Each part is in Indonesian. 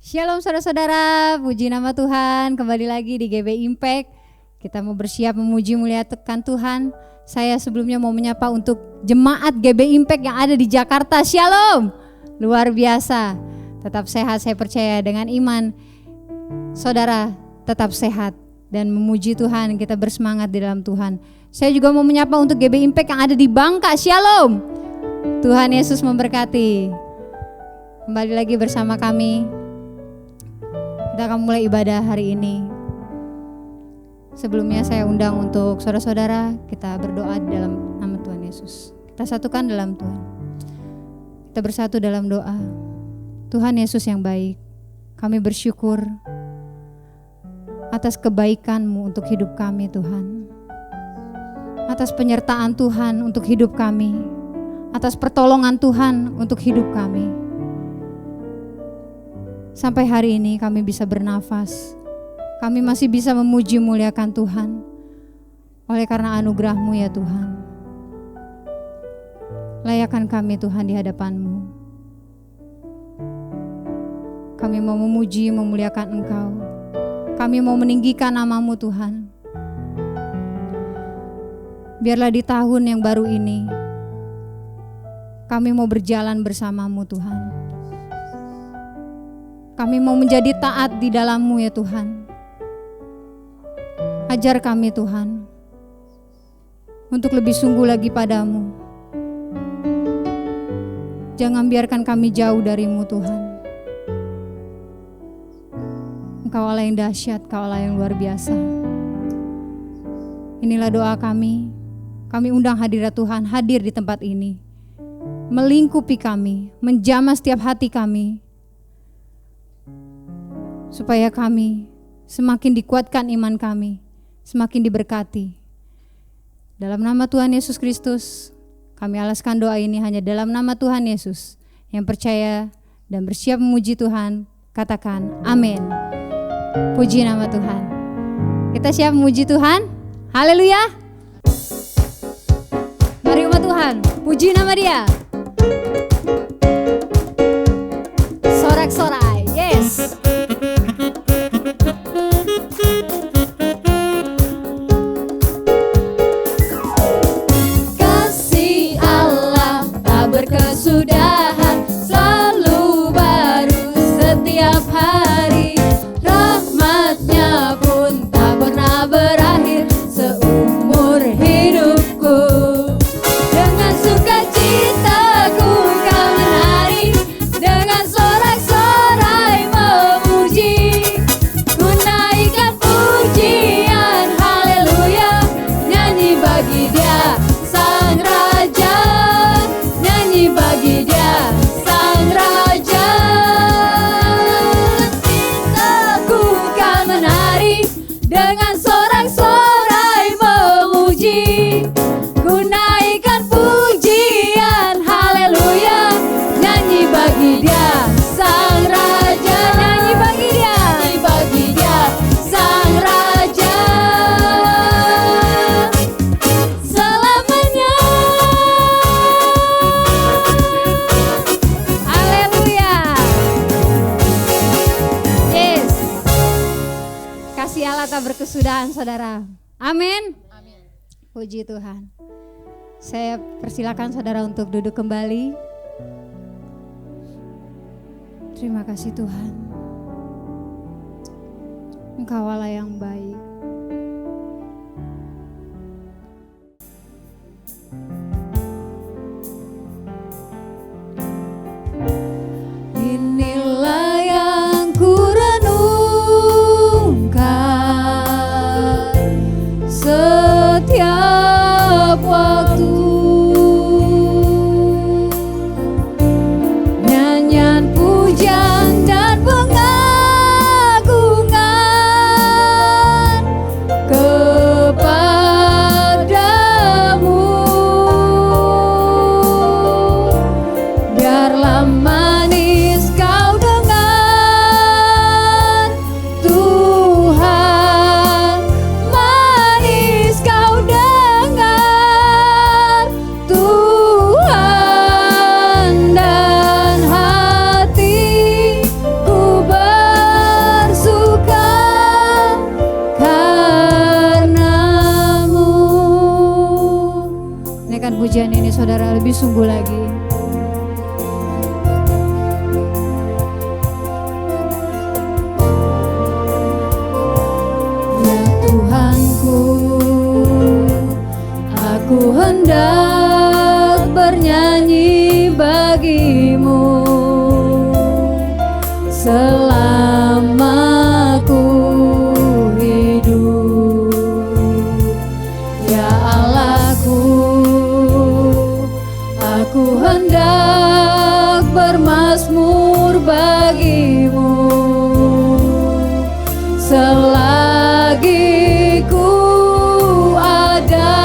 Shalom saudara-saudara, puji nama Tuhan. Kembali lagi di GB Impact. Kita mau bersiap memuji muliakan Tuhan. Saya sebelumnya mau menyapa untuk jemaat GB Impact yang ada di Jakarta. Shalom, luar biasa. Tetap sehat, saya percaya dengan iman. Saudara tetap sehat dan memuji Tuhan. Kita bersemangat di dalam Tuhan. Saya juga mau menyapa untuk GB Impact yang ada di Bangka. Shalom, Tuhan Yesus memberkati. Kembali lagi bersama kami. Kita akan mulai ibadah hari ini. Sebelumnya saya undang untuk saudara-saudara kita berdoa di dalam nama Tuhan Yesus. Kita satukan dalam Tuhan. Kita bersatu dalam doa. Tuhan Yesus yang baik, kami bersyukur atas kebaikan-Mu untuk hidup kami Tuhan. Atas penyertaan Tuhan untuk hidup kami. Atas pertolongan Tuhan untuk hidup kami. Sampai hari ini kami bisa bernafas. Kami masih bisa memuji muliakan Tuhan. Oleh karena anugerah-Mu ya Tuhan. Layakkan kami Tuhan di hadapan-Mu. Kami mau memuji, memuliakan Engkau. Kami mau meninggikan nama-Mu Tuhan. Biarlah di tahun yang baru ini, kami mau berjalan bersama-Mu Tuhan. Kami mau menjadi taat di dalam-Mu ya Tuhan. Ajar kami Tuhan, untuk lebih sungguh lagi pada-Mu. Jangan biarkan kami jauh dari-Mu Tuhan. Engkau Allah yang dahsyat, Engkau Allah yang luar biasa. Inilah doa kami. Kami undang hadirat Tuhan hadir di tempat ini. Melingkupi kami, menjamah setiap hati kami. Supaya kami semakin dikuatkan iman kami, semakin diberkati. Dalam nama Tuhan Yesus Kristus, kami alaskan doa ini hanya dalam nama Tuhan Yesus. Yang percaya dan bersiap memuji Tuhan, katakan amin. Puji nama Tuhan. Kita siap memuji Tuhan? Haleluya. Mari umat Tuhan, puji nama Dia. Sorak-sorai, yes. Kasih Allah tak berkesudahan, selalu baru setiap hari. Rahmat-Nya pun tak pernah berakhir seumur hidupku. Dengan sukacitaku kau menari, dengan sorak-sorai memuji. Ku naikkan pujian, haleluya. Nyanyi bagi Dia Sang Raja, nyanyi bagi Dia Sang Raja. Aku kan menari, dengan sorak-sorai memuji. Ku naikkan pujian, haleluya. Nyanyi bagi Dia Sang Raja, nyanyi bagi Dia, nyanyi bagi Dia Sang Raja. Selamanya, haleluya. Yes. Kasih Allah tak berkesudahan saudara. Amin. Puji Tuhan. Saya persilakan saudara untuk duduk kembali. Terima kasih Tuhan. Engkau Allah yang baik. Inilah yang ku renungkan setiap waktu. Nyanyian pujian dan pengagungan kepadamu. Biarlah manis kau dengar Tuhan, manis kau dengar saudara, lebih sungguh lagi. Ya Tuhanku, aku hendak bernyanyi bagimu selama ku hidup. Ya Allahku, aku hendak bermazmur bagimu selagi ku ada.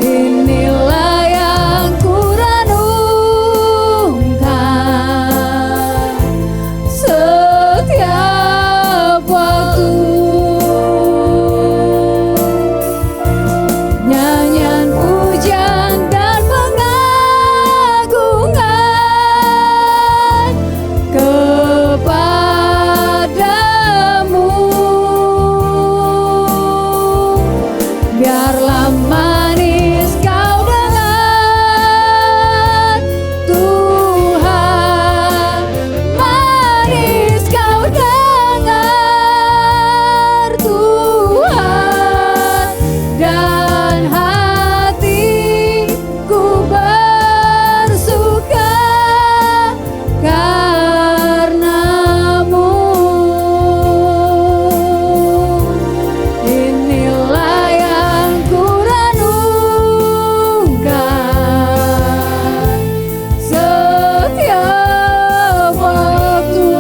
Inilah yang ku renungkan setiap waktu. Nyanyian pujian dan pengagungan kepadamu. Biarlah manis kau dengar, Tuhan, manis kau dengar, Tuhan, dan hatiku bersuka karenamu. Inilah yang ku renungkan setiap waktu.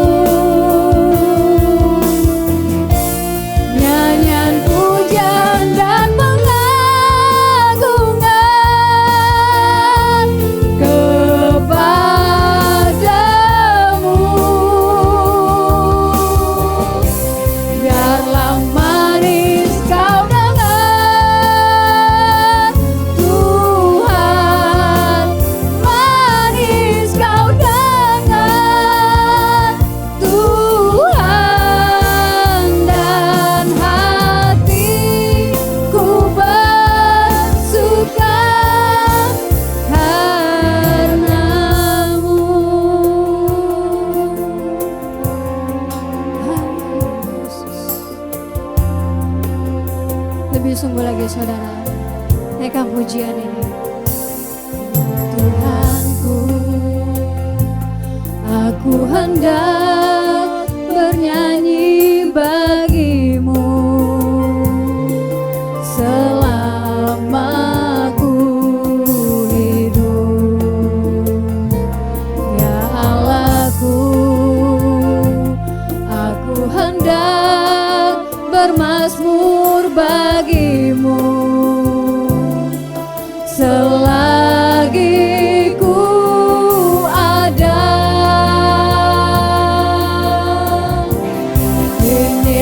Nyanyian pujian dan pengagungan kepadamu. Biarlah manis kau dengar, Tuhan, manis kau dengar, Tuhan, dan hatiku bersuka karenamu. Lebih sungguh lagi saudara, naikkan pujian ini. Tuhanku, aku hendak bernyanyi bagimu selama ku hidup. Ya Allahku, aku hendak bermazmur bagimu selagi ku ada. Ini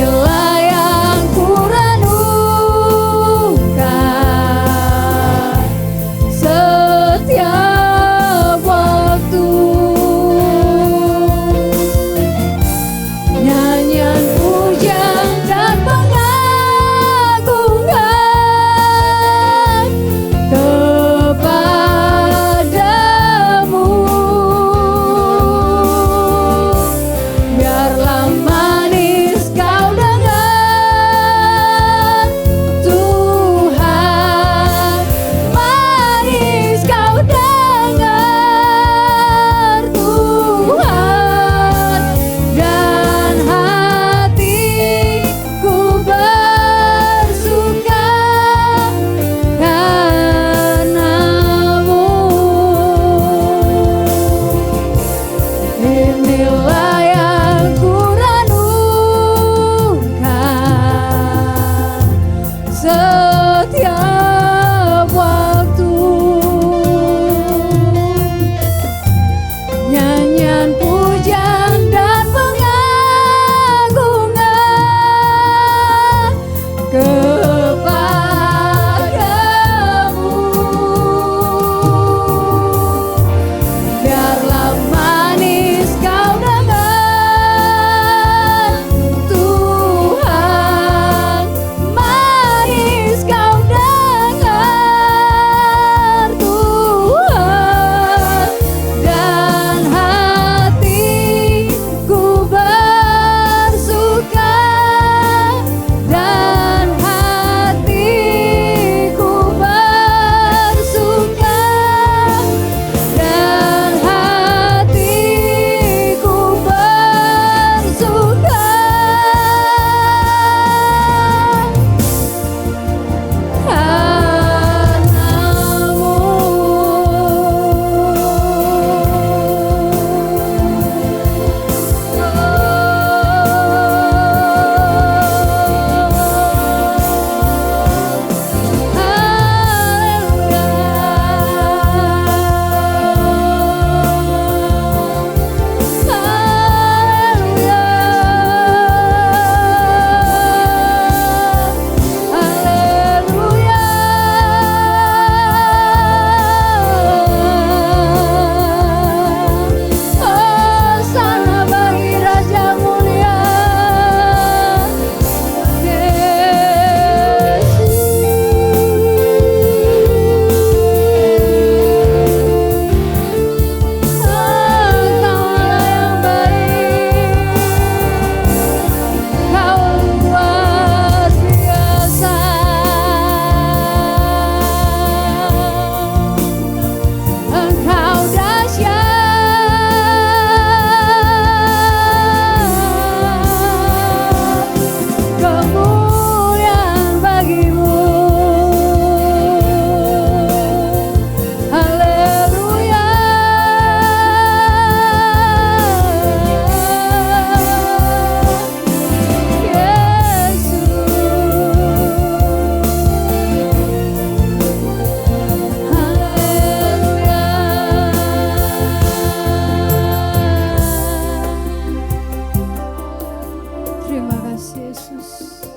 Yesus.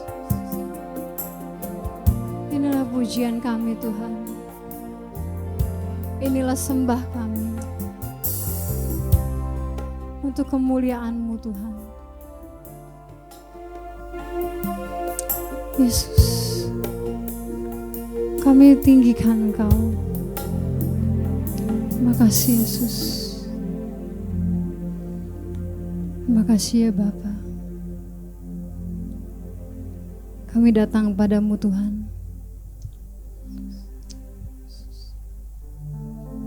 Inilah pujian kami Tuhan. Inilah sembah kami untuk kemuliaan-Mu Tuhan. Yesus, kami tinggikan Engkau. Terima kasih Yesus. Terima kasih ya Bapa. Kami datang padamu Tuhan.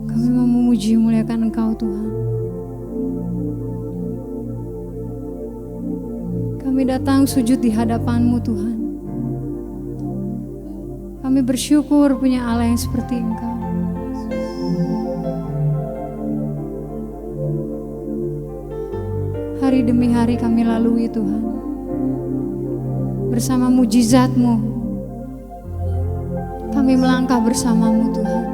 Kami mau memuji muliakan Engkau Tuhan. Kami datang sujud di hadapan-Mu Tuhan. Kami bersyukur punya Allah yang seperti Engkau. Hari demi hari kami lalui Tuhan. Bersama mujizat-Mu, kami melangkah bersama-Mu Tuhan.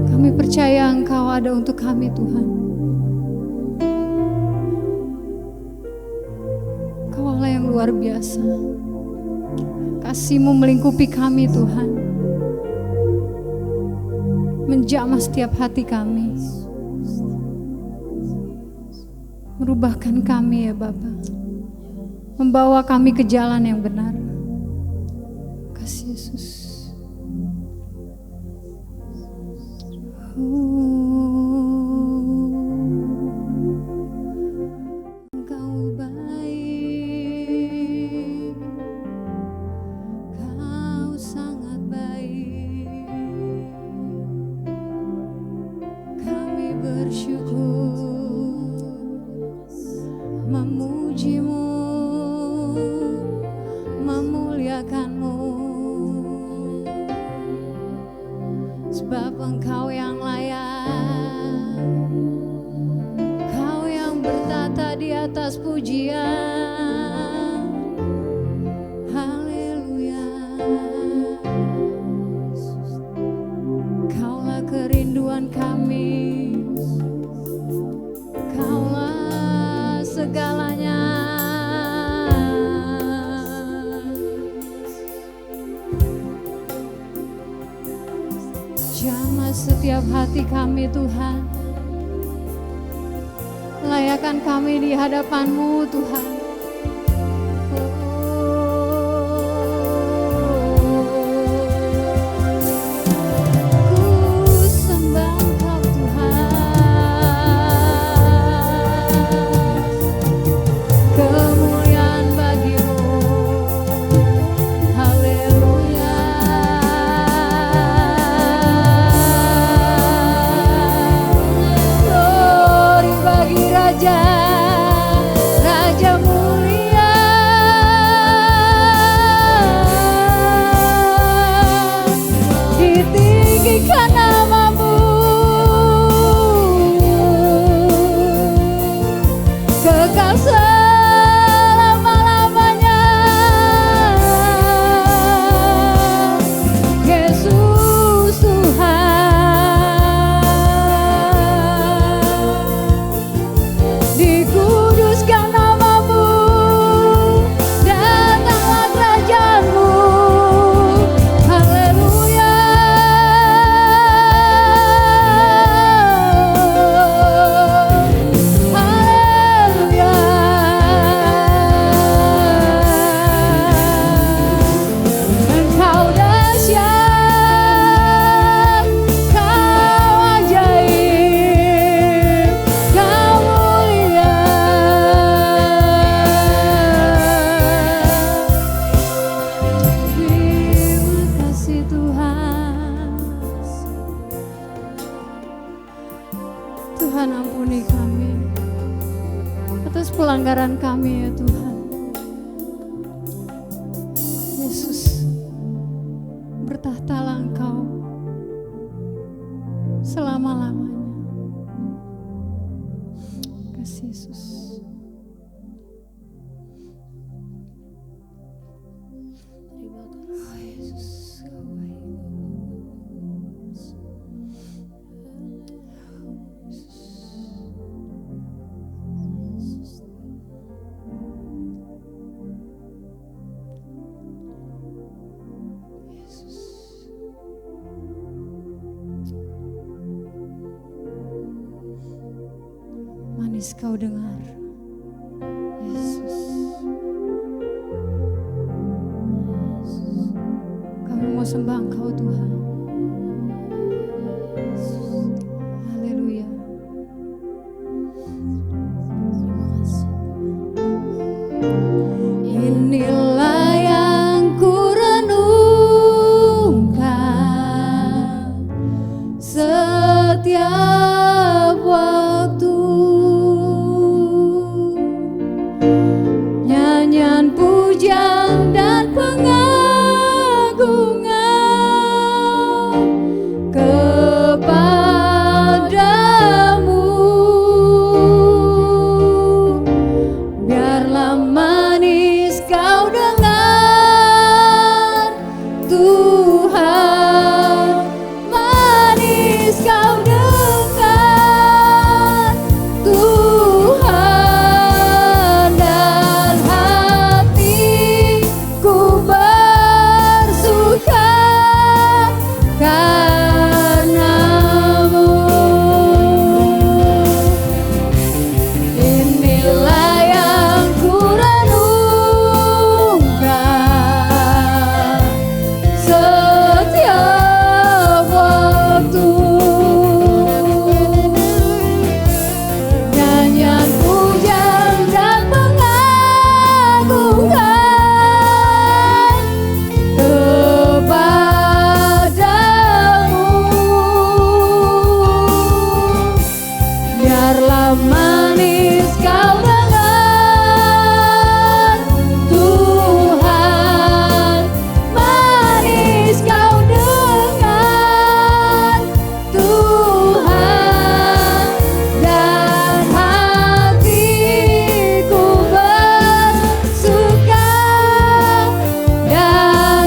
Kami percaya Engkau ada untuk kami Tuhan. Engkau Allah yang luar biasa. Kasih-Mu melingkupi kami Tuhan. Menjamah setiap hati kami. Merubahkan kami ya Bapa. Membawa kami ke jalan yang benar. Kasih Yesus. Engkau baik. Kau sangat baik. Kami bersyukur memuji-Mu, memuliakan-Mu, sebab Engkau yang layak, Kau yang bertata di atas pujian. Haleluya. Kaulah kerinduan kami, Kaulah segalanya. Jamah setiap hati kami Tuhan. Layakan kami di hadapan-Mu Tuhan. Ku sembah Engkau Tuhan. Kemuliaan bagi-Mu. Haleluya. Glory bagi Raja, Raja mulia. Ditinggikan nama-Mu, kekal selama-lamanya. Yesus Tuhan, dikuduskan nama-Mu, datanglah kerajaan-Mu. Haleluya. Haleluya. Engkau dahsyat, Kau ajaib, Kau mulia. Terima kasih Tuhan. Tuhan ampuni kami atas pelanggaran kami ya Tuhan. Yesus, bertahtalah Engkau selama-lamanya. Kasih Yesus. Oh, Yesus, Kau baik. manis Kau dengar. Yesus. Kami mau sembah Engkau Tuhan. Haleluya. Terima kasih. Inilah yang ku renungkan setiap waktu. Nyanyian pujian dan pengagungan kepadamu. Biarlah manis Kau dengar Tuhan, manis Kau dengar Tuhan, dan hatiku bersuka karenamu. Inilah yang ku renungkan setiap waktu. Nyanyian pujian dan pengagungan kepadamu. Biarlah manis Kau dengar Tuhan, manis Kau dengar Tuhan, dan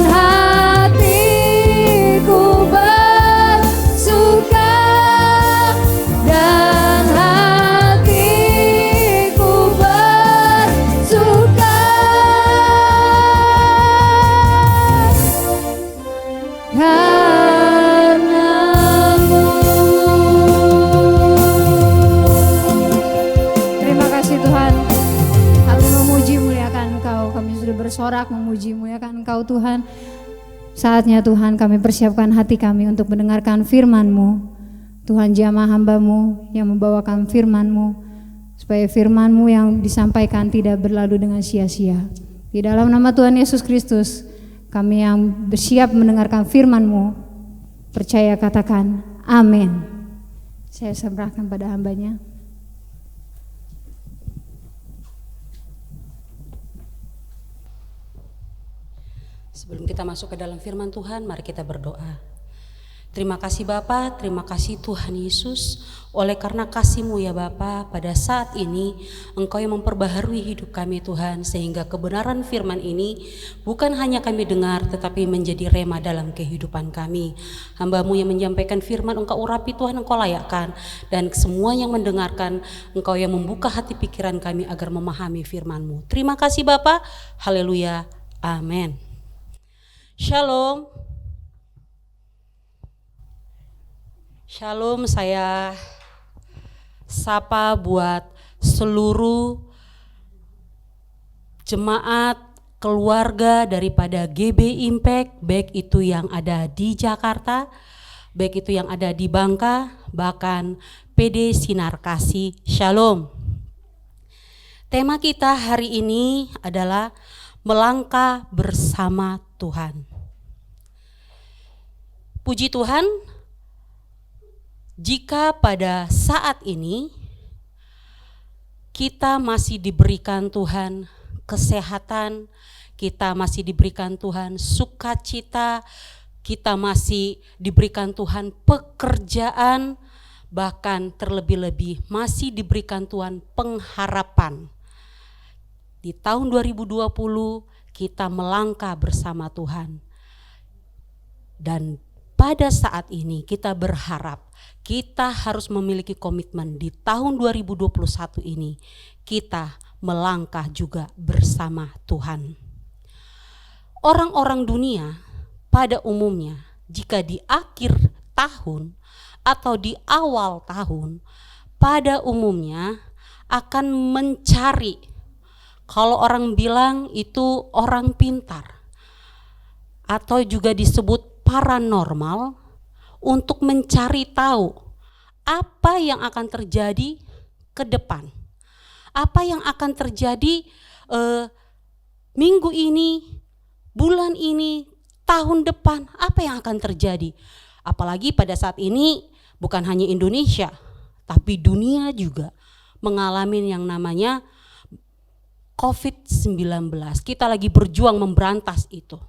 hatiku bersuka, dan hatiku bersuka, dan hatiku bersuka karenamu. Terima kasih Tuhan. Kami memuji muliakan Engkau. Kami sudah bersorak memuji muliakan Engkau Tuhan. Saatnya Tuhan kami persiapkan hati kami untuk mendengarkan firman-Mu. Tuhan, jamah hamba-Mu yang membawakan firman-Mu, supaya firman-Mu yang disampaikan tidak berlalu dengan sia-sia. Di dalam nama Tuhan Yesus Kristus, kami yang bersiap mendengarkan firman-Mu, percaya katakan amin. Saya serahkan pada hambanya. Sebelum kita masuk ke dalam firman Tuhan, mari kita berdoa. Terima kasih Bapa, terima kasih Tuhan Yesus. Oleh karena kasih-Mu ya Bapa, pada saat ini Engkau yang memperbaharui hidup kami Tuhan, sehingga kebenaran firman ini bukan hanya kami dengar, tetapi menjadi rema dalam kehidupan kami. Hamba-Mu yang menyampaikan firman Engkau urapi Tuhan, Engkau layakkan, dan semua yang mendengarkan Engkau yang membuka hati pikiran kami agar memahami firman-Mu. Terima kasih Bapa, haleluya, amin. Shalom. Shalom, saya sapa buat seluruh jemaat, keluarga daripada GB Impact, baik itu yang ada di Jakarta, baik itu yang ada di Bangka, bahkan PD Sinar Kasih. Shalom. Tema kita hari ini adalah melangkah bersama Tuhan. Puji Tuhan, jika pada saat ini kita masih diberikan Tuhan kesehatan, kita masih diberikan Tuhan sukacita, kita masih diberikan Tuhan pekerjaan, bahkan terlebih-lebih masih diberikan Tuhan pengharapan. Di tahun 2020 kita melangkah bersama Tuhan. Dan pada saat ini kita berharap kita harus memiliki komitmen di tahun 2021 ini kita melangkah juga bersama Tuhan. Orang-orang dunia pada umumnya jika di akhir tahun atau di awal tahun pada umumnya akan mencari, kalau orang bilang itu orang pintar atau juga disebut paranormal, untuk mencari tahu apa yang akan terjadi ke depan, apa yang akan terjadi minggu ini, bulan ini, tahun depan, apa yang akan terjadi. Apalagi pada saat ini bukan hanya Indonesia, tapi dunia juga mengalami yang namanya COVID-19. Kita lagi berjuang memberantas itu.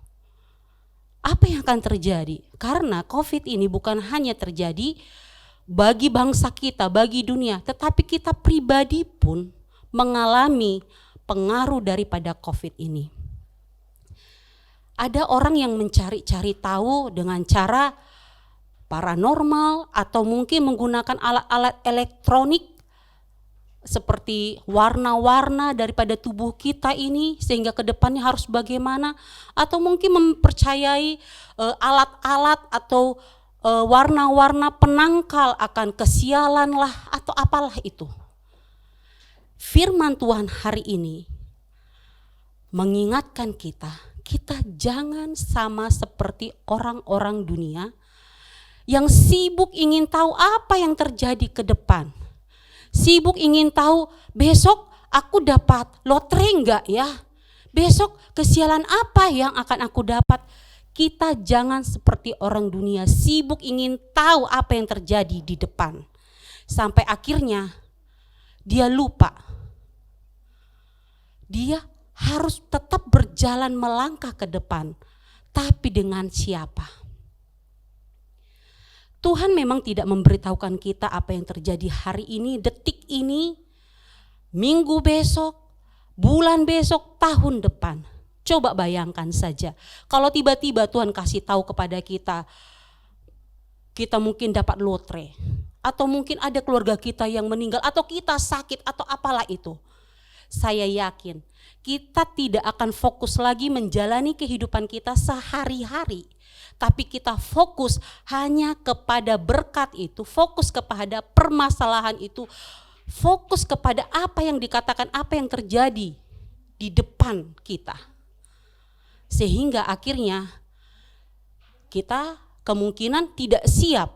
Apa yang akan terjadi? Karena COVID ini bukan hanya terjadi bagi bangsa kita, bagi dunia, tetapi kita pribadi pun mengalami pengaruh daripada COVID ini. Ada orang yang mencari-cari tahu dengan cara paranormal atau mungkin menggunakan alat-alat elektronik seperti warna-warna daripada tubuh kita ini sehingga ke depannya harus bagaimana, atau mungkin mempercayai alat-alat atau warna-warna penangkal akan kesialan lah atau apalah itu. Firman Tuhan hari ini mengingatkan kita jangan sama seperti orang-orang dunia yang sibuk ingin tahu apa yang terjadi ke depan. Sibuk ingin tahu besok aku dapat lotre enggak ya? Besok kesialan apa yang akan aku dapat? Kita jangan seperti orang dunia sibuk ingin tahu apa yang terjadi di depan. Sampai akhirnya dia lupa. Dia harus tetap berjalan melangkah ke depan. Tapi dengan siapa? Tuhan memang tidak memberitahukan kita apa yang terjadi hari ini, detik ini, minggu besok, bulan besok, tahun depan. Coba bayangkan saja, kalau tiba-tiba Tuhan kasih tahu kepada kita mungkin dapat lotre, atau mungkin ada keluarga kita yang meninggal, atau kita sakit, atau apalah itu. Saya yakin kita tidak akan fokus lagi menjalani kehidupan kita sehari-hari. Tapi kita fokus hanya kepada berkat itu, fokus kepada permasalahan itu, fokus kepada apa yang dikatakan, apa yang terjadi di depan kita. Sehingga akhirnya kita kemungkinan tidak siap.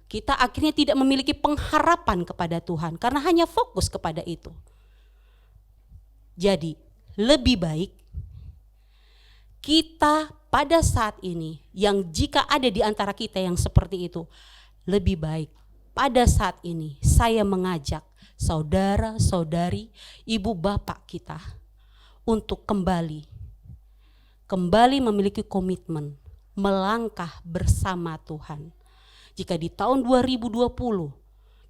Kita akhirnya tidak memiliki pengharapan kepada Tuhan karena hanya fokus kepada itu. Jadi lebih baik kita pada saat ini, yang jika ada di antara kita yang seperti itu, lebih baik pada saat ini saya mengajak saudara-saudari, ibu bapak kita untuk kembali memiliki komitmen melangkah bersama Tuhan. Jika di tahun 2020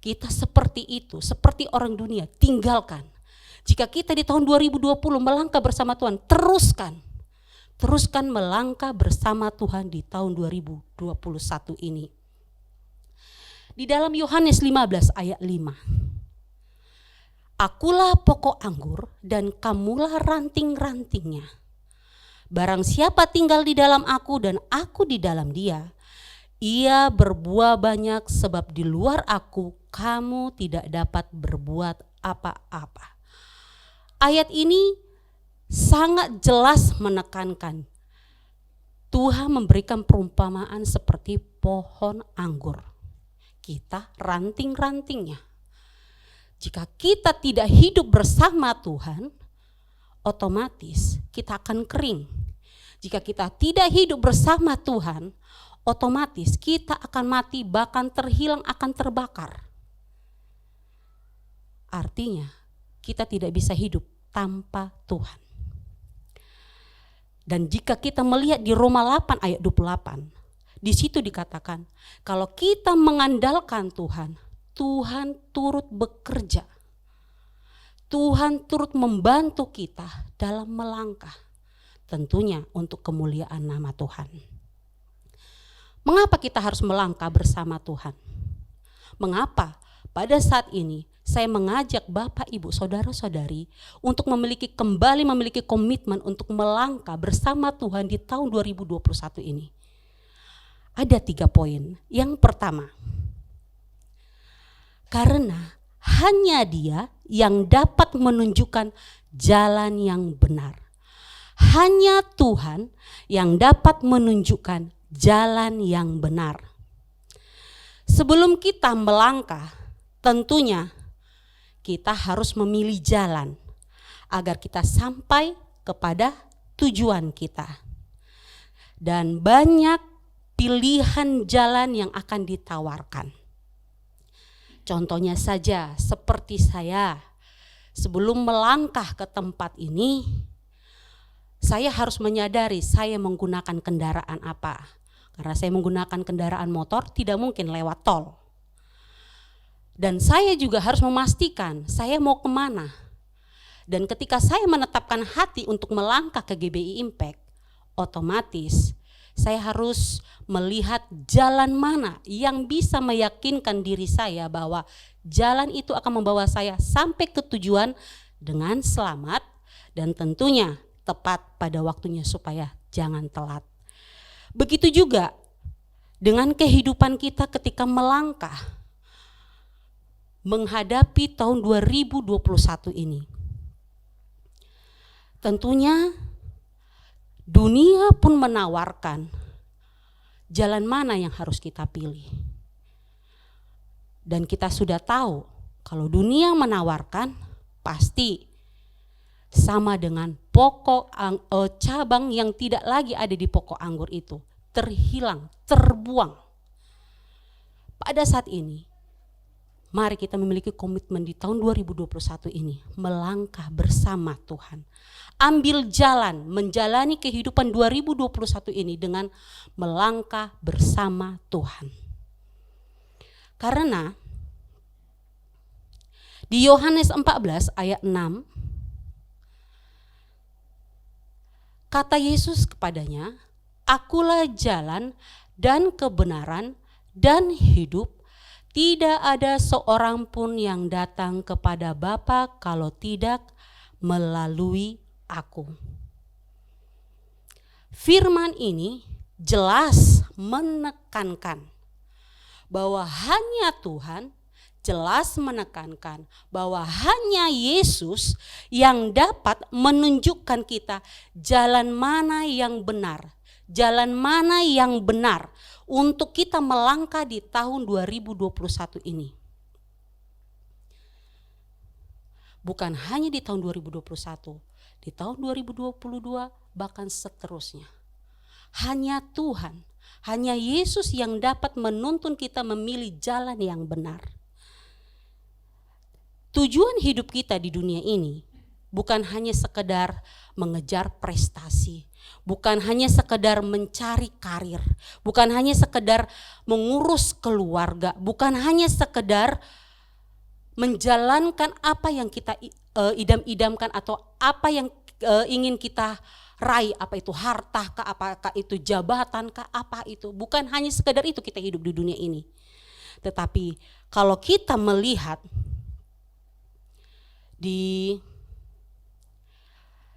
kita seperti itu, seperti orang dunia, tinggalkan. Jika kita di tahun 2020 melangkah bersama Tuhan, teruskan melangkah bersama Tuhan di tahun 2021 ini. Di dalam Yohanes 15 ayat 5. Akulah pokok anggur dan kamulah ranting-rantingnya. Barang siapa tinggal di dalam aku dan aku di dalam dia, ia berbuah banyak, sebab di luar aku kamu tidak dapat berbuat apa-apa. Ayat ini sangat jelas menekankan Tuhan memberikan perumpamaan seperti pohon anggur. Kita ranting-rantingnya. Jika kita tidak hidup bersama Tuhan, otomatis kita akan kering. Jika kita tidak hidup bersama Tuhan, otomatis kita akan mati, bahkan terhilang, akan terbakar. Artinya kita tidak bisa hidup tanpa Tuhan. Dan jika kita melihat di Roma 8 ayat 28, di situ dikatakan kalau kita mengandalkan Tuhan, Tuhan turut bekerja. Tuhan turut membantu kita dalam melangkah, tentunya untuk kemuliaan nama Tuhan. Mengapa kita harus melangkah bersama Tuhan? Mengapa pada saat ini saya mengajak Bapak, Ibu, Saudara-saudari untuk kembali memiliki komitmen untuk melangkah bersama Tuhan di tahun 2021 ini? Ada 3 poin. Yang pertama, karena Hanya Dia yang dapat menunjukkan jalan yang benar. Hanya Tuhan yang dapat menunjukkan jalan yang benar. Sebelum kita melangkah, tentunya kita harus memilih jalan agar kita sampai kepada tujuan kita. Dan banyak pilihan jalan yang akan ditawarkan. Contohnya saja seperti saya, sebelum melangkah ke tempat ini, saya harus menyadari saya menggunakan kendaraan apa. Karena saya menggunakan kendaraan motor, tidak mungkin lewat tol. Dan saya juga harus memastikan saya mau kemana. Dan ketika saya menetapkan hati untuk melangkah ke GBI Impact, otomatis saya harus melihat jalan mana yang bisa meyakinkan diri saya bahwa jalan itu akan membawa saya sampai ke tujuan dengan selamat dan tentunya tepat pada waktunya supaya jangan telat. Begitu juga dengan kehidupan kita ketika melangkah menghadapi tahun 2021 ini. Tentunya dunia pun menawarkan jalan mana yang harus kita pilih. Dan kita sudah tahu kalau dunia menawarkan pasti sama dengan pokok cabang yang tidak lagi ada di pokok anggur itu. Terhilang, terbuang. Pada saat ini, mari kita memiliki komitmen di tahun 2021 ini. Melangkah bersama Tuhan. Ambil jalan menjalani kehidupan 2021 ini dengan melangkah bersama Tuhan. Karena di Yohanes 14 ayat 6 kata Yesus kepadanya, "Akulah jalan dan kebenaran dan hidup. Tidak ada seorang pun yang datang kepada Bapa kalau tidak melalui Aku." Firman ini jelas menekankan bahwa hanya Tuhan, jelas menekankan bahwa hanya Yesus yang dapat menunjukkan kita jalan mana yang benar, jalan mana yang benar untuk kita melangkah di tahun 2021 ini. Bukan hanya di tahun 2021, di tahun 2022 bahkan seterusnya. Hanya Tuhan, hanya Yesus yang dapat menuntun kita memilih jalan yang benar. Tujuan hidup kita di dunia ini bukan hanya sekedar mengejar prestasi, bukan hanya sekedar mencari karir, bukan hanya sekedar mengurus keluarga, bukan hanya sekedar menjalankan apa yang kita idam-idamkan atau apa yang ingin kita raih, apa itu harta kah, apakah itu jabatan kah, apa itu. Bukan hanya sekedar itu kita hidup di dunia ini. Tetapi kalau kita melihat di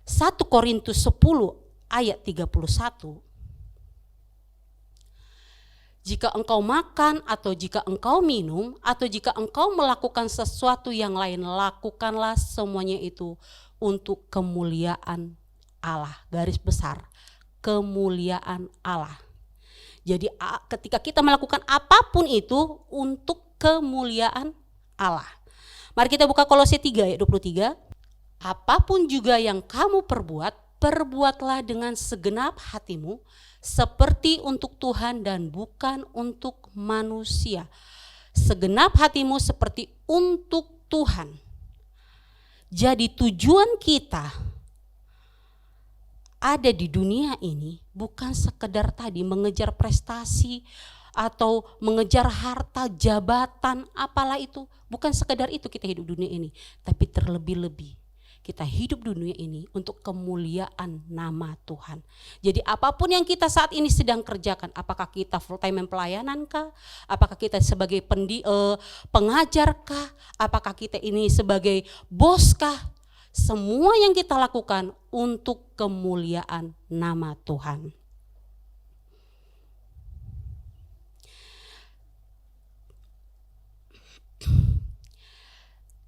1 Korintus 10 ayat 31, jika engkau makan atau jika engkau minum atau jika engkau melakukan sesuatu yang lain, lakukanlah semuanya itu untuk kemuliaan Allah. Garis besar, kemuliaan Allah. Jadi ketika kita melakukan apapun itu untuk kemuliaan Allah. Mari kita buka Kolose 3 ayat 23. Apapun juga yang kamu perbuat, perbuatlah dengan segenap hatimu seperti untuk Tuhan dan bukan untuk manusia. Segenap hatimu seperti untuk Tuhan. Jadi tujuan kita ada di dunia ini bukan sekedar tadi mengejar prestasi atau mengejar harta, jabatan, apalah itu. Bukan sekedar itu kita hidup dunia ini, tapi terlebih-lebih kita hidup di dunia ini untuk kemuliaan nama Tuhan. Jadi apapun yang kita saat ini sedang kerjakan, apakah kita full time pelayanan kah, apakah kita sebagai pengajar kah, apakah kita ini sebagai bos kah, semua yang kita lakukan untuk kemuliaan nama Tuhan.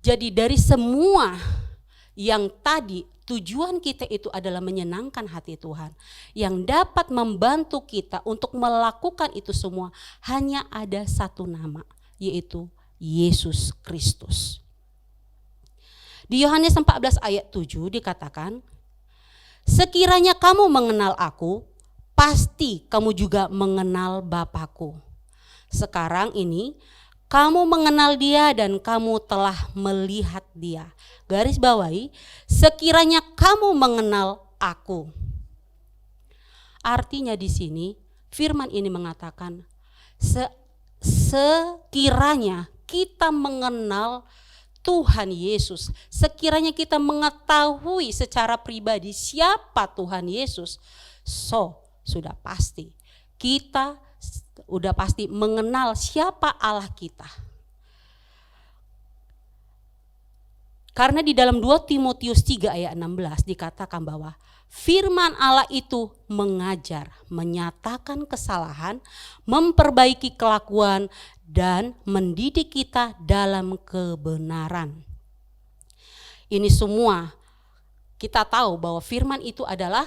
Jadi dari semua yang tadi tujuan kita itu adalah menyenangkan hati Tuhan. Yang dapat membantu kita untuk melakukan itu semua hanya ada satu nama, yaitu Yesus Kristus. Di Yohanes 14 ayat 7 dikatakan, sekiranya kamu mengenal aku, pasti kamu juga mengenal Bapa-Ku. Sekarang ini kamu mengenal Dia dan kamu telah melihat Dia. Garis bawahi, sekiranya kamu mengenal aku. Artinya di sini firman ini mengatakan sekiranya kita mengenal Tuhan Yesus, sekiranya kita mengetahui secara pribadi siapa Tuhan Yesus, sudah pasti kita udah pasti mengenal siapa Allah kita. Karena di dalam 2 Timotius 3 ayat 16 dikatakan bahwa firman Allah itu mengajar, menyatakan kesalahan, memperbaiki kelakuan, dan mendidik kita dalam kebenaran. Ini semua kita tahu bahwa firman itu adalah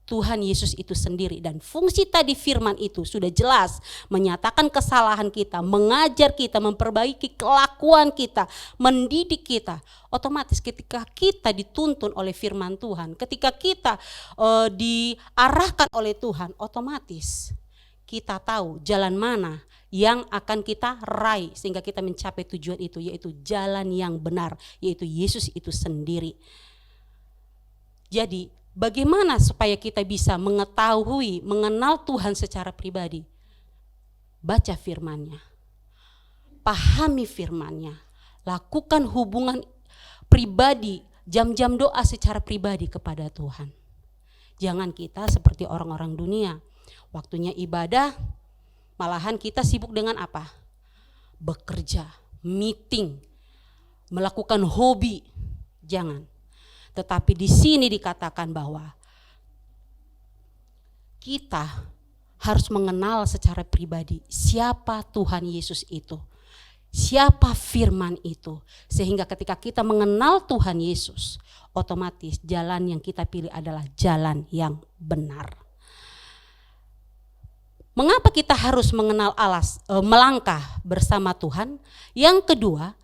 Tuhan Yesus itu sendiri, dan fungsi tadi firman itu sudah jelas menyatakan kesalahan kita, mengajar kita, memperbaiki kelakuan kita, mendidik kita. Otomatis ketika kita dituntun oleh firman Tuhan, ketika kita diarahkan oleh Tuhan, otomatis kita tahu jalan mana yang akan kita raih sehingga kita mencapai tujuan itu, yaitu jalan yang benar, yaitu Yesus itu sendiri. Jadi bagaimana supaya kita bisa mengetahui, mengenal Tuhan secara pribadi? Baca firman-Nya, pahami firman-Nya, lakukan hubungan pribadi, jam-jam doa secara pribadi kepada Tuhan. Jangan kita seperti orang-orang dunia, waktunya ibadah, malahan kita sibuk dengan apa? Bekerja, meeting, melakukan hobi. Jangan. Tetapi di sini dikatakan bahwa kita harus mengenal secara pribadi siapa Tuhan Yesus itu, siapa firman itu, sehingga ketika kita mengenal Tuhan Yesus, otomatis jalan yang kita pilih adalah jalan yang benar. Mengapa kita harus mengenal Allah, melangkah bersama Tuhan? Yang kedua,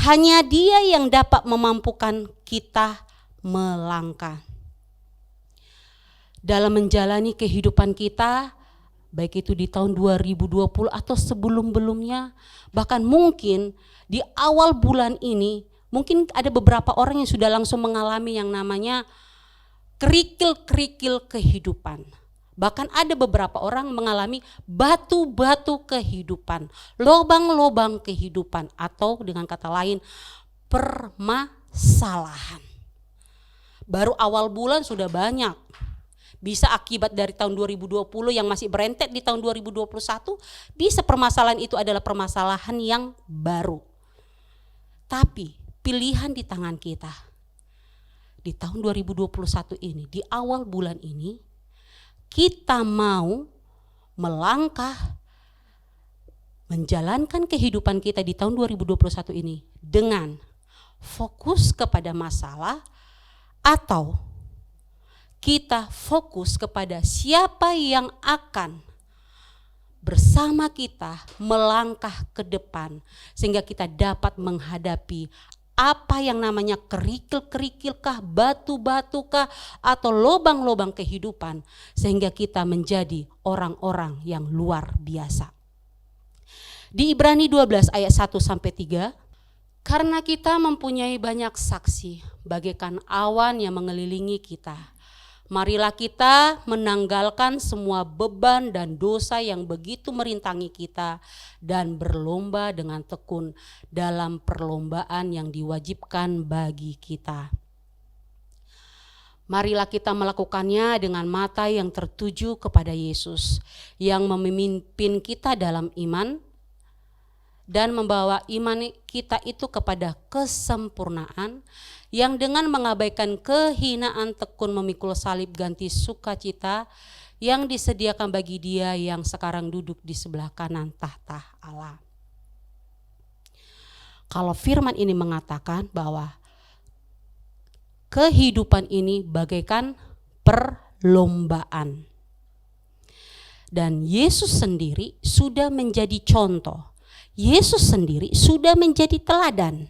hanya Dia yang dapat memampukan kita melangkah. Dalam menjalani kehidupan kita, baik itu di tahun 2020 atau sebelum-belumnya, bahkan mungkin di awal bulan ini, mungkin ada beberapa orang yang sudah langsung mengalami yang namanya kerikil-kerikil kehidupan. Bahkan ada beberapa orang mengalami batu-batu kehidupan, lobang-lobang kehidupan, atau dengan kata lain permasalahan. Baru awal bulan sudah banyak. Bisa akibat dari tahun 2020 yang masih berentet di tahun 2021, bisa permasalahan itu adalah permasalahan yang baru. Tapi pilihan di tangan kita. Di tahun 2021 ini, di awal bulan ini, kita mau melangkah menjalankan kehidupan kita di tahun 2021 ini dengan fokus kepada masalah, atau kita fokus kepada siapa yang akan bersama kita melangkah ke depan sehingga kita dapat menghadapi apa yang namanya kerikil-kerikilkah, batu-batukah, atau lobang-lobang kehidupan sehingga kita menjadi orang-orang yang luar biasa. Di Ibrani 12 ayat 1-3, karena kita mempunyai banyak saksi bagaikan awan yang mengelilingi kita, marilah kita menanggalkan semua beban dan dosa yang begitu merintangi kita dan berlomba dengan tekun dalam perlombaan yang diwajibkan bagi kita. Marilah kita melakukannya dengan mata yang tertuju kepada Yesus yang memimpin kita dalam iman dan membawa iman kita itu kepada kesempurnaan, yang dengan mengabaikan kehinaan tekun memikul salib ganti sukacita yang disediakan bagi Dia yang sekarang duduk di sebelah kanan tahta Allah. Kalau firman ini mengatakan bahwa kehidupan ini bagaikan perlombaan. Dan Yesus sendiri sudah menjadi contoh. Yesus sendiri sudah menjadi teladan,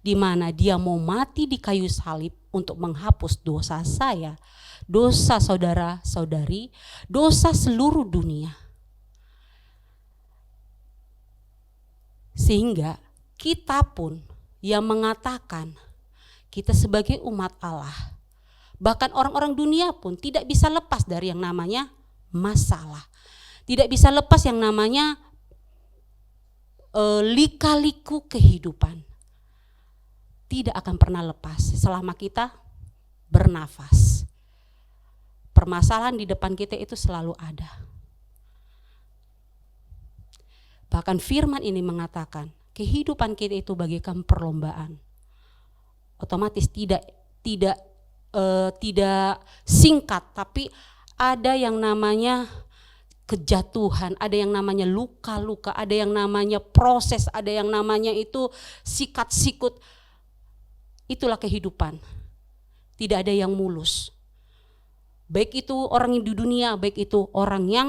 di mana dia mau mati di kayu salib untuk menghapus dosa saya, dosa saudara-saudari, dosa seluruh dunia. Sehingga kita pun yang mengatakan kita sebagai umat Allah, bahkan orang-orang dunia pun tidak bisa lepas dari yang namanya masalah. Tidak bisa lepas yang namanya lika-liku kehidupan. Tidak akan pernah lepas selama kita bernafas. Permasalahan di depan kita itu selalu ada. Bahkan firman ini mengatakan kehidupan kita itu bagaikan perlombaan. Otomatis tidak singkat, tapi ada yang namanya kejatuhan, ada yang namanya luka-luka, ada yang namanya proses, ada yang namanya itu sikat-sikut. Itulah kehidupan. Tidak ada yang mulus. Baik itu orang yang di dunia, baik itu orang yang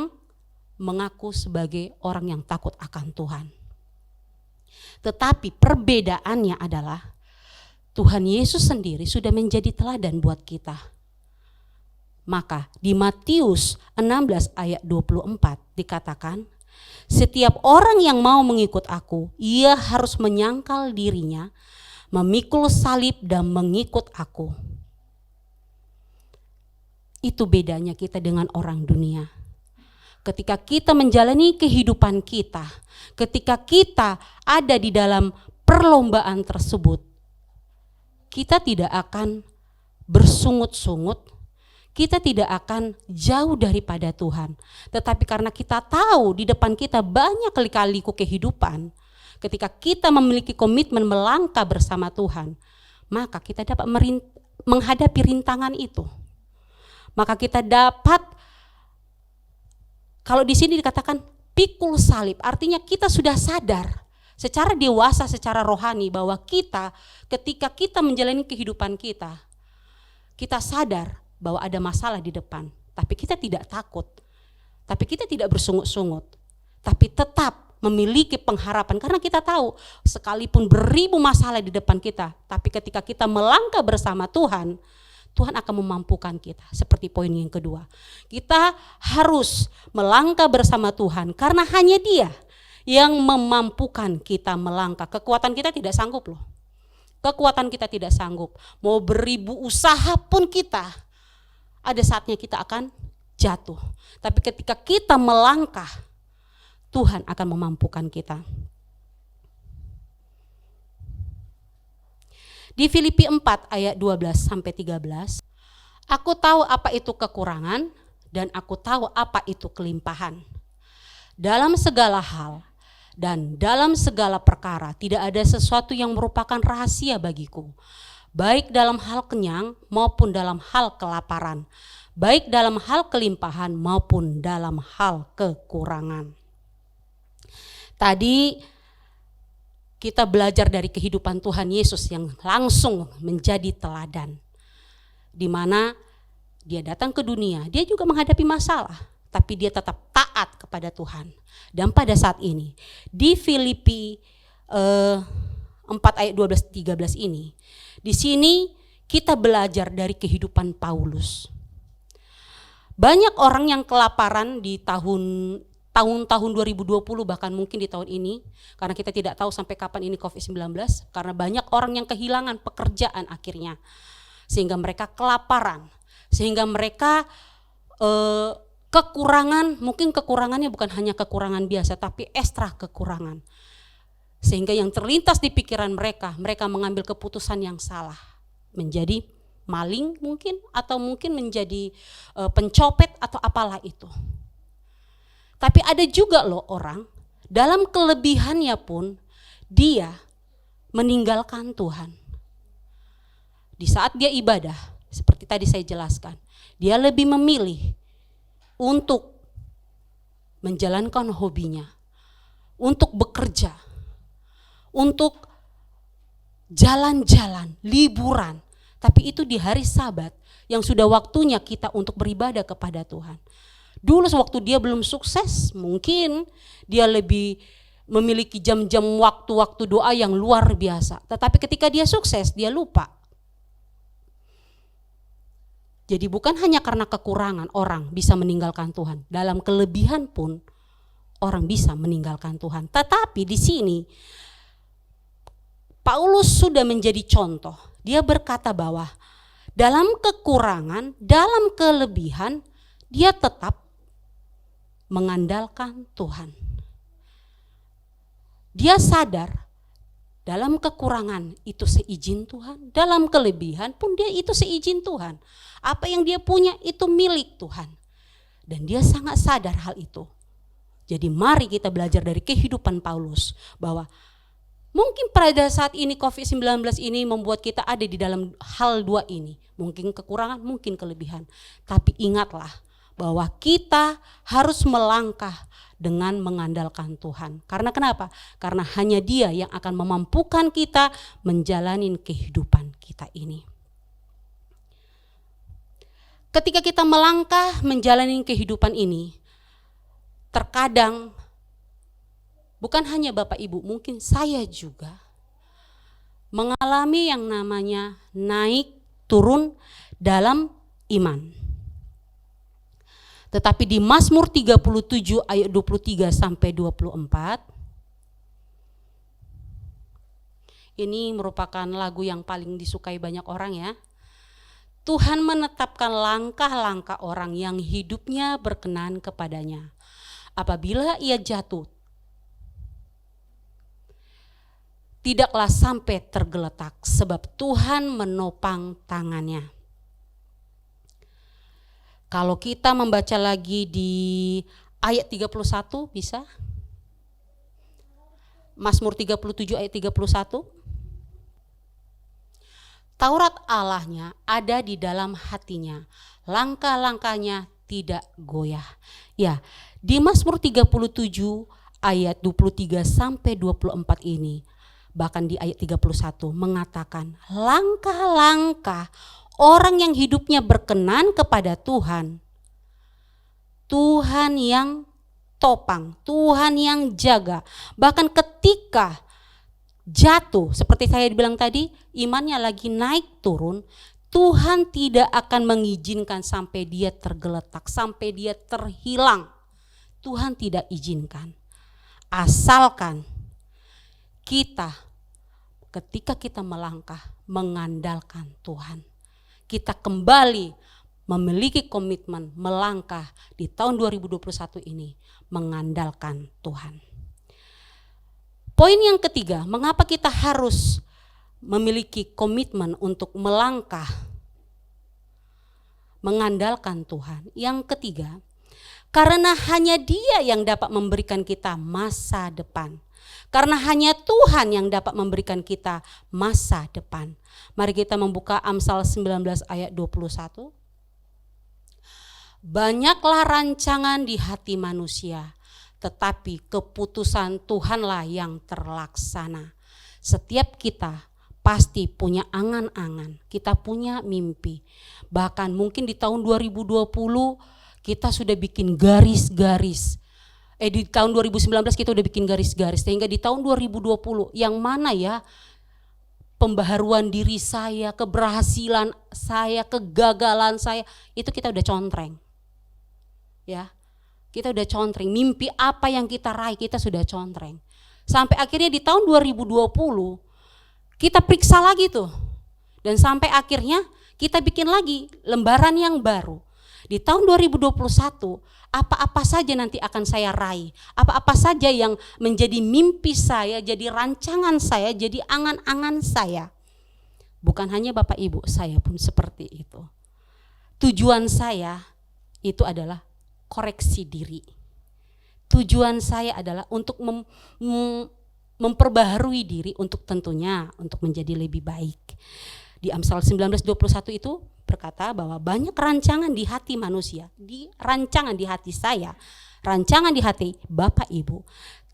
mengaku sebagai orang yang takut akan Tuhan. Tetapi perbedaannya adalah Tuhan Yesus sendiri sudah menjadi teladan buat kita. Maka di Matius 16 ayat 24 dikatakan, setiap orang yang mau mengikut aku, ia harus menyangkal dirinya, memikul salib dan mengikut aku. Itu bedanya kita dengan orang dunia. Ketika kita menjalani kehidupan kita, ketika kita ada di dalam perlombaan tersebut, kita tidak akan bersungut-sungut, kita tidak akan jauh daripada Tuhan. Tetapi karena kita tahu di depan kita banyak lika-liku kehidupan, ketika kita memiliki komitmen melangkah bersama Tuhan, maka kita dapat menghadapi rintangan itu. Maka kita dapat, kalau di sini dikatakan pikul salib, artinya kita sudah sadar secara dewasa, secara rohani bahwa kita ketika kita menjalani kehidupan kita sadar bahwa ada masalah di depan, tapi kita tidak takut, tapi kita tidak bersungut-sungut, tapi tetap memiliki pengharapan karena kita tahu sekalipun beribu masalah di depan kita, tapi ketika kita melangkah bersama Tuhan, Tuhan akan memampukan kita. Seperti poin yang kedua, kita harus melangkah bersama Tuhan karena hanya Dia yang memampukan kita melangkah. Kekuatan kita tidak sanggup loh. Kekuatan kita tidak sanggup. Mau beribu usaha pun kita, ada saatnya kita akan jatuh. Tapi ketika kita melangkah, Tuhan akan memampukan kita. Di Filipi 4 ayat 12-13, aku tahu apa itu kekurangan dan aku tahu apa itu kelimpahan. Dalam segala hal dan dalam segala perkara tidak ada sesuatu yang merupakan rahasia bagiku. Baik dalam hal kenyang maupun dalam hal kelaparan, baik dalam hal kelimpahan maupun dalam hal kekurangan. Tadi kita belajar dari kehidupan Tuhan Yesus yang langsung menjadi teladan, di mana Dia datang ke dunia, Dia juga menghadapi masalah, tapi Dia tetap taat kepada Tuhan. Dan pada saat ini di Filipi 4 ayat 12-13 ini, di sini kita belajar dari kehidupan Paulus. Banyak orang yang kelaparan di tahun-tahun 2020, bahkan mungkin di tahun ini, karena kita tidak tahu sampai kapan ini COVID-19, karena banyak orang yang kehilangan pekerjaan akhirnya, sehingga mereka kelaparan, sehingga mereka kekurangan, mungkin kekurangannya bukan hanya kekurangan biasa, tapi ekstra kekurangan. Sehingga yang terlintas di pikiran mereka mengambil keputusan yang salah, menjadi maling mungkin, atau mungkin menjadi pencopet atau apalah itu. Tapi ada juga loh orang, dalam kelebihannya pun dia meninggalkan Tuhan. Di saat dia ibadah, seperti tadi saya jelaskan, dia lebih memilih untuk menjalankan hobinya, untuk bekerja, untuk jalan-jalan, liburan. Tapi itu di hari Sabat yang sudah waktunya kita untuk beribadah kepada Tuhan. Dulu waktu dia belum sukses, mungkin dia lebih memiliki jam-jam waktu-waktu doa yang luar biasa. Tetapi ketika dia sukses, dia lupa. Jadi bukan hanya karena kekurangan orang bisa meninggalkan Tuhan. Dalam kelebihan pun orang bisa meninggalkan Tuhan. Tetapi di sini Paulus sudah menjadi contoh. Dia berkata bahwa dalam kekurangan, dalam kelebihan, dia tetap mengandalkan Tuhan. Dia sadar dalam kekurangan itu seizin Tuhan, dalam kelebihan pun dia itu seizin Tuhan. Apa yang dia punya itu milik Tuhan. Dan dia sangat sadar hal itu. Jadi mari kita belajar dari kehidupan Paulus bahwa mungkin pada saat ini COVID-19 ini membuat kita ada di dalam hal dua ini. Mungkin kekurangan, mungkin kelebihan. Tapi ingatlah bahwa kita harus melangkah dengan mengandalkan Tuhan. Karena kenapa? Karena hanya Dia yang akan memampukan kita menjalani kehidupan kita ini. Ketika kita melangkah menjalani kehidupan ini, terkadang bukan hanya Bapak Ibu, mungkin saya juga mengalami yang namanya naik turun dalam iman. Tetapi di Mazmur 37 ayat 23 sampai 24, ini merupakan lagu yang paling disukai banyak orang ya. Tuhan menetapkan langkah-langkah orang yang hidupnya berkenan kepadanya. Apabila ia jatuh, tidaklah sampai tergeletak, sebab Tuhan menopang tangannya. Kalau kita membaca lagi di ayat 31 bisa? Mazmur 37 ayat 31. Taurat Allahnya ada di dalam hatinya, langkah-langkahnya tidak goyah. Ya, di Mazmur 37 ayat 23 sampai 24 ini, bahkan di ayat 31 mengatakan langkah-langkah orang yang hidupnya berkenan kepada Tuhan. Tuhan yang topang, Tuhan yang jaga. Bahkan ketika jatuh, seperti saya bilang tadi, imannya lagi naik turun, Tuhan tidak akan mengizinkan sampai dia tergeletak, sampai dia terhilang. Tuhan tidak izinkan. Asalkan kita ketika kita melangkah mengandalkan Tuhan, kita kembali memiliki komitmen melangkah di tahun 2021 ini mengandalkan Tuhan. Poin yang ketiga, mengapa kita harus memiliki komitmen untuk melangkah mengandalkan Tuhan? Yang ketiga, karena hanya Dia yang dapat memberikan kita masa depan. Karena hanya Tuhan yang dapat memberikan kita masa depan. Mari kita membuka Amsal 19 ayat 21. Banyaklah rancangan di hati manusia, tetapi keputusan Tuhanlah yang terlaksana. Setiap kita pasti punya angan-angan, kita punya mimpi. Bahkan mungkin di tahun 2020 kita sudah bikin garis-garis. Di tahun 2019 kita udah bikin garis-garis, sehingga di tahun 2020 yang mana ya pembaharuan diri saya, keberhasilan saya, kegagalan saya, itu kita udah contreng. Ya. Kita udah contreng, mimpi apa yang kita raih kita sudah contreng. Sampai akhirnya di tahun 2020 kita periksa lagi tuh. Dan sampai akhirnya kita bikin lagi lembaran yang baru. Di tahun 2021 apa-apa saja nanti akan saya raih, apa-apa saja yang menjadi mimpi saya, jadi rancangan saya, jadi angan-angan saya. Bukan hanya Bapak Ibu, saya pun seperti itu. Tujuan saya itu adalah koreksi diri. Tujuan saya adalah untuk memperbaharui diri untuk tentunya untuk menjadi lebih baik. Di Amsal 19:21 itu berkata bahwa banyak rancangan di hati manusia, rancangan di hati saya, rancangan di hati Bapak Ibu,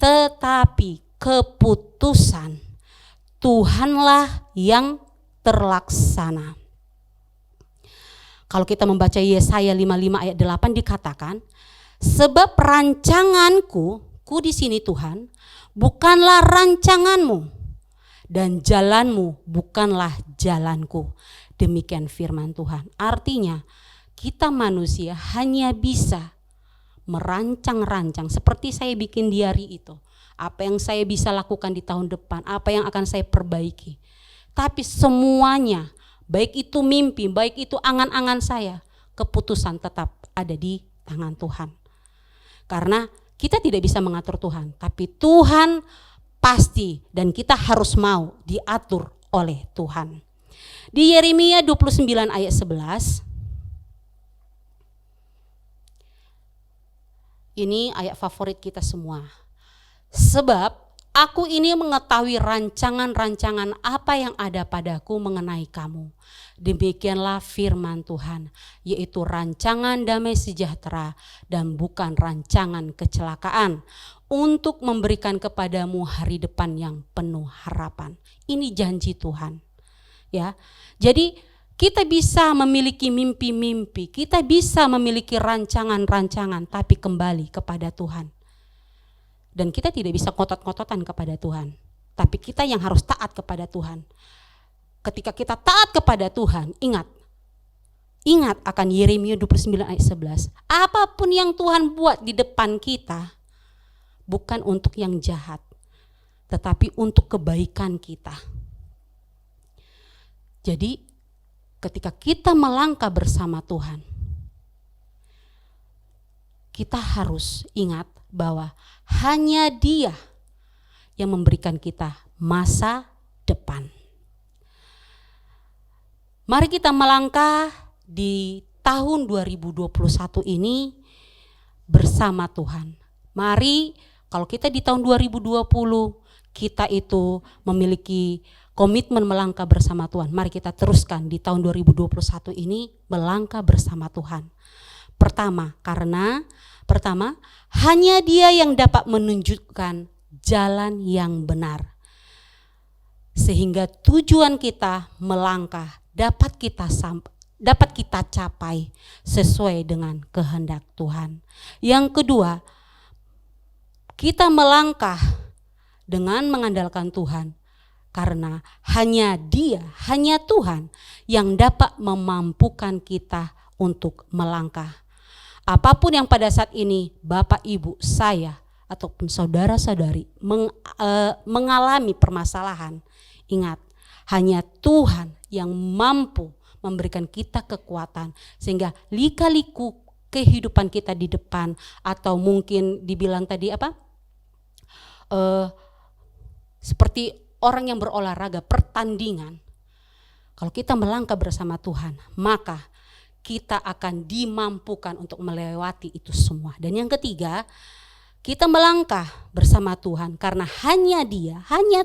tetapi keputusan Tuhanlah yang terlaksana. Kalau kita membaca Yesaya 55 ayat 8 dikatakan, sebab rancanganku, ku di sini Tuhan, bukanlah rancanganmu, dan jalanmu bukanlah jalanku. Demikian firman Tuhan. Artinya kita manusia hanya bisa merancang-rancang, seperti saya bikin diary itu. Apa yang saya bisa lakukan di tahun depan, apa yang akan saya perbaiki. Tapi semuanya, baik itu mimpi, baik itu angan-angan saya, keputusan tetap ada di tangan Tuhan. Karena kita tidak bisa mengatur Tuhan, tapi Tuhan pasti dan kita harus mau diatur oleh Tuhan. Di Yeremia 29 ayat 11, ini ayat favorit kita semua. Sebab aku ini mengetahui rancangan-rancangan apa yang ada padaku mengenai kamu. Demikianlah firman Tuhan, yaitu rancangan damai sejahtera dan bukan rancangan kecelakaan, untuk memberikan kepadamu hari depan yang penuh harapan. Ini janji Tuhan. Ya. Jadi kita bisa memiliki mimpi-mimpi, kita bisa memiliki rancangan-rancangan, tapi kembali kepada Tuhan. Dan kita tidak bisa ngotot-ngototan kepada Tuhan, tapi kita yang harus taat kepada Tuhan. Ketika kita taat kepada Tuhan, ingat akan Yeremia 29 ayat 11. Apapun yang Tuhan buat di depan kita, bukan untuk yang jahat, tetapi untuk kebaikan kita. Jadi ketika kita melangkah bersama Tuhan, kita harus ingat bahwa hanya Dia yang memberikan kita masa depan. Mari kita melangkah di tahun 2021 ini bersama Tuhan. Mari kalau kita di tahun 2020 kita itu memiliki komitmen melangkah bersama Tuhan. Mari kita teruskan di tahun 2021 ini melangkah bersama Tuhan. Pertama, hanya Dia yang dapat menunjukkan jalan yang benar. Sehingga tujuan kita melangkah dapat kita capai sesuai dengan kehendak Tuhan. Yang kedua, kita melangkah dengan mengandalkan Tuhan. Karena hanya Tuhan yang dapat memampukan kita untuk melangkah. Apapun yang pada saat ini Bapak, Ibu, saya ataupun saudara-saudari mengalami permasalahan, ingat, hanya Tuhan yang mampu memberikan kita kekuatan sehingga lika-liku kehidupan kita di depan, atau mungkin dibilang tadi seperti orang yang berolahraga, pertandingan. Kalau kita melangkah bersama Tuhan, maka kita akan dimampukan untuk melewati itu semua. Dan yang ketiga, kita melangkah bersama Tuhan karena hanya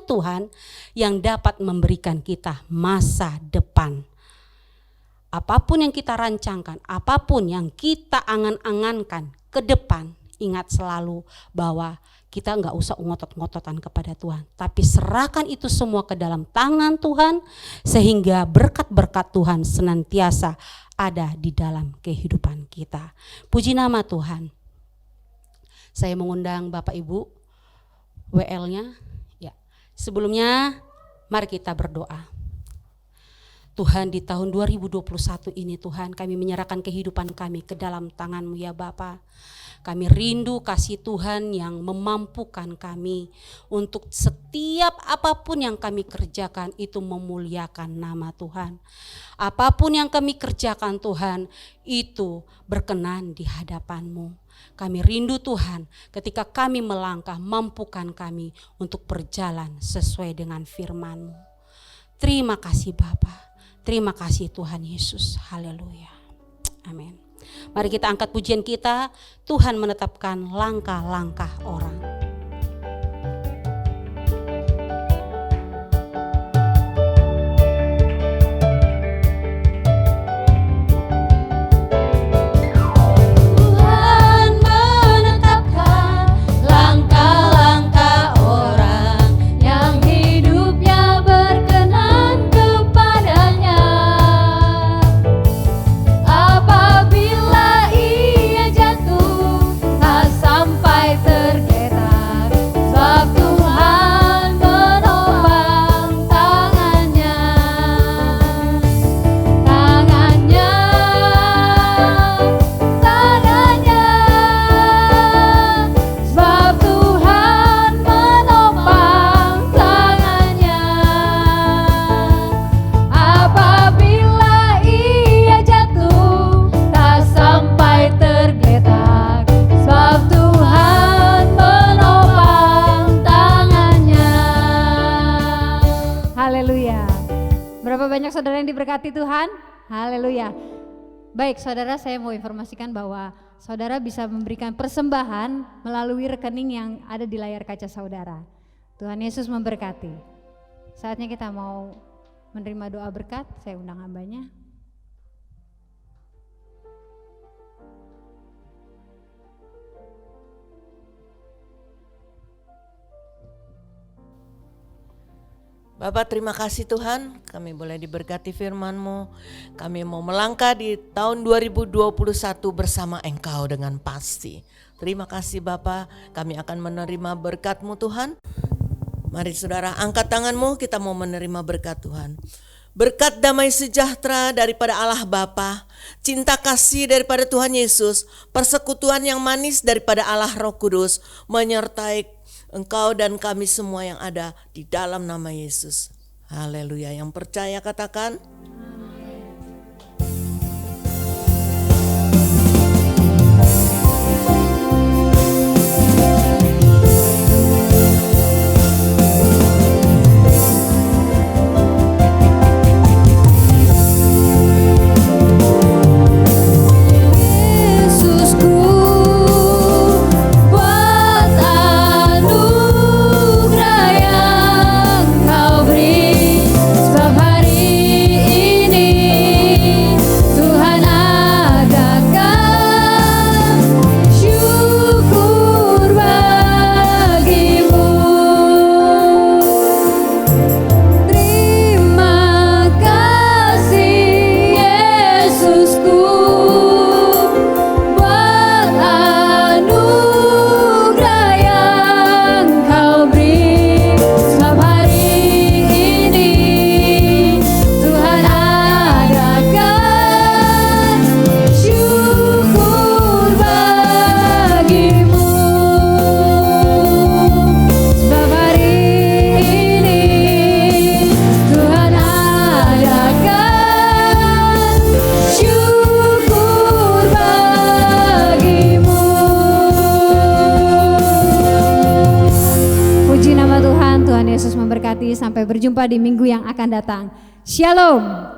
Tuhan yang dapat memberikan kita masa depan. Apapun yang kita rancangkan, apapun yang kita angan-angankan ke depan, ingat selalu bahwa kita enggak usah ngotot-ngototan kepada Tuhan, tapi serahkan itu semua ke dalam tangan Tuhan sehingga berkat-berkat Tuhan senantiasa ada di dalam kehidupan kita. Puji nama Tuhan. Saya mengundang Bapak Ibu WL-nya. Ya. Sebelumnya mari kita berdoa. Tuhan, di tahun 2021 ini Tuhan, kami menyerahkan kehidupan kami ke dalam tangan-Mu ya Bapa. Kami rindu kasih Tuhan yang memampukan kami untuk setiap apapun yang kami kerjakan itu memuliakan nama Tuhan. Apapun yang kami kerjakan Tuhan itu berkenan di hadapan-Mu. Kami rindu Tuhan ketika kami melangkah, mampukan kami untuk berjalan sesuai dengan firman-Mu. Terima kasih Bapa. Terima kasih Tuhan Yesus. Haleluya. Amin. Mari kita angkat pujian kita. Tuhan menetapkan langkah-langkah orang. Langkah-langkah orang yang hidupnya diberkati Tuhan. Haleluya. Baik saudara, saya mau informasikan bahwa saudara bisa memberikan persembahan melalui rekening yang ada di layar kaca saudara. Tuhan Yesus memberkati. Saatnya kita mau menerima doa berkat, saya undang hambanya. Bapak, terima kasih Tuhan, kami boleh diberkati firman-Mu. Kami mau melangkah di tahun 2021 bersama Engkau dengan pasti. Terima kasih Bapak, kami akan menerima berkat-Mu Tuhan. Mari saudara, angkat tangan-Mu, kita mau menerima berkat Tuhan. Berkat damai sejahtera daripada Allah Bapa, cinta kasih daripada Tuhan Yesus, persekutuan yang manis daripada Allah Roh Kudus, menyertai Engkau dan kami semua yang ada di dalam nama Yesus. Haleluya. Yang percaya katakan. Sampai berjumpa di minggu yang akan datang. Shalom.